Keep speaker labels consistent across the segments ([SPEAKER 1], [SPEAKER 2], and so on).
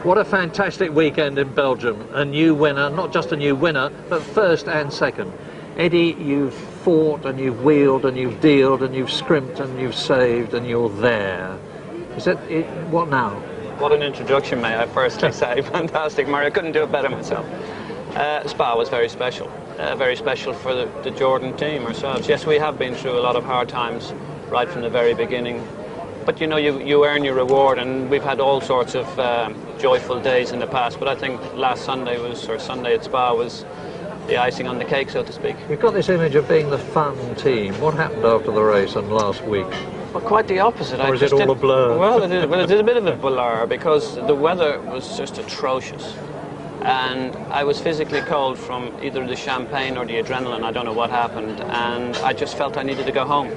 [SPEAKER 1] What a fantastic weekend in Belgium. A new winner, not just a new winner, but first and second. Eddie, you've fought and you've wheeled and you've dealed and you've scrimped and you've saved and you're there. Is that it? What now?
[SPEAKER 2] What an introduction, may I firstly say. Fantastic, Murray. I couldn't do it better myself. Spa was very special for the Jordan team ourselves. Yes, we have been through a lot of hard times right from the very beginning. But you know, you earn your reward, and we've had all sorts of joyful days in the past. But I think last Sunday Sunday at Spa was the icing on the cake, so to speak.
[SPEAKER 1] We've got this image of being the fun team. What happened after the race and last week?
[SPEAKER 2] Well, quite the opposite.
[SPEAKER 1] Or is it all a blur?
[SPEAKER 2] Well, it is a bit of a blur because the weather was just atrocious. And I was physically cold from either the champagne or the adrenaline. I don't know what happened. And I just felt I needed to go home.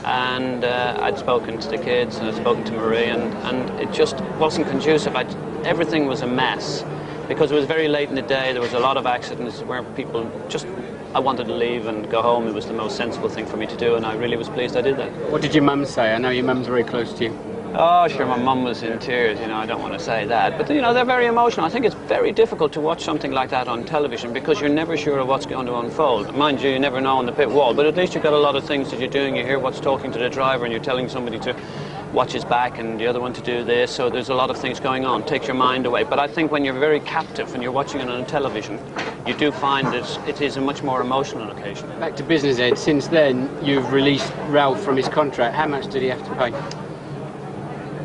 [SPEAKER 2] And I'd spoken to the kids and I'd spoken to Marie, and it just wasn't conducive. Everything was a mess because it was very late in the day. There was a lot of accidents where people just, I wanted to leave and go home. It was the most sensible thing for me to do, and I really was pleased I did that.
[SPEAKER 3] What did your mum say? I know your mum's very close to you.
[SPEAKER 2] Oh, sure, my mum was in tears, you know, I don't want to say that. But, you know, they're very emotional. I think it's very difficult to watch something like that on television because you're never sure of what's going to unfold. Mind you, you never know on the pit wall, but at least you've got a lot of things that you're doing. You hear what's talking to the driver and you're telling somebody to watch his back and the other one to do this. So there's a lot of things going on. It takes your mind away. But I think when you're very captive and you're watching it on television, you do find that it is a much more emotional occasion.
[SPEAKER 3] Back to business, Ed. Since then, you've released Ralph from his contract. How much did he have to pay?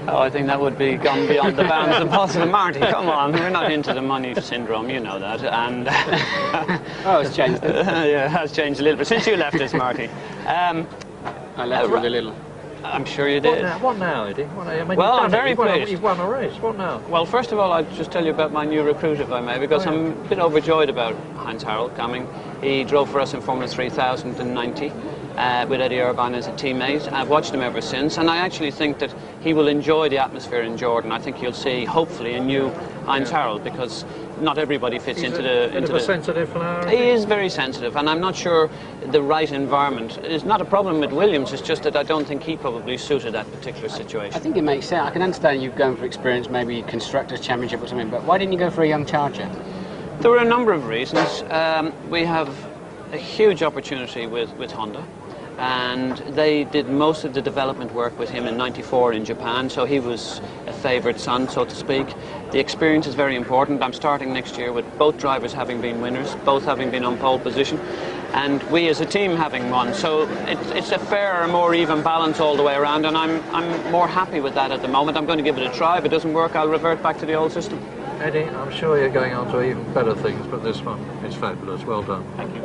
[SPEAKER 2] Oh, I think that would be gone beyond the bounds of possible. Marty, come on, we're not into the money syndrome, you know that. And
[SPEAKER 3] oh, it's changed.
[SPEAKER 2] Yeah, it has changed a little bit since you left us, Marty.
[SPEAKER 3] I left you with a little.
[SPEAKER 2] I'm sure you did.
[SPEAKER 1] What now, Eddie? I mean,
[SPEAKER 2] well, I'm very pleased.
[SPEAKER 1] You've won a race. What now?
[SPEAKER 2] Well, first of all, I'll just tell you about my new recruit, if I may, because I'm a bit overjoyed about Heinz Harald coming. He drove for us in Formula 3090. With Eddie Irvine as a teammate. I've watched him ever since, and I actually think that he will enjoy the atmosphere in Jordan. I think you'll see, hopefully, a new Heinz Harald, because not everybody fits into the...
[SPEAKER 1] sensitive flower.
[SPEAKER 2] He is very sensitive, and I'm not sure the right environment is not a problem with Williams. It's just that I don't think he probably suited that particular situation.
[SPEAKER 3] I think it makes sense. I can understand you going for experience, maybe Constructors' Championship or something, but why didn't you go for a young charger?
[SPEAKER 2] There were a number of reasons. We have a huge opportunity with Honda. And they did most of the development work with him in '94 in Japan, so he was a favoured son, so to speak. The experience is very important. I'm starting next year with both drivers having been winners, both having been on pole position, and we as a team having won. So it's a fairer, more even balance all the way around, and I'm more happy with that at the moment. I'm going to give it a try. If it doesn't work, I'll revert back to the old system.
[SPEAKER 1] Eddie, I'm sure you're going on to even better things, but this one is fabulous. Well done.
[SPEAKER 2] Thank you.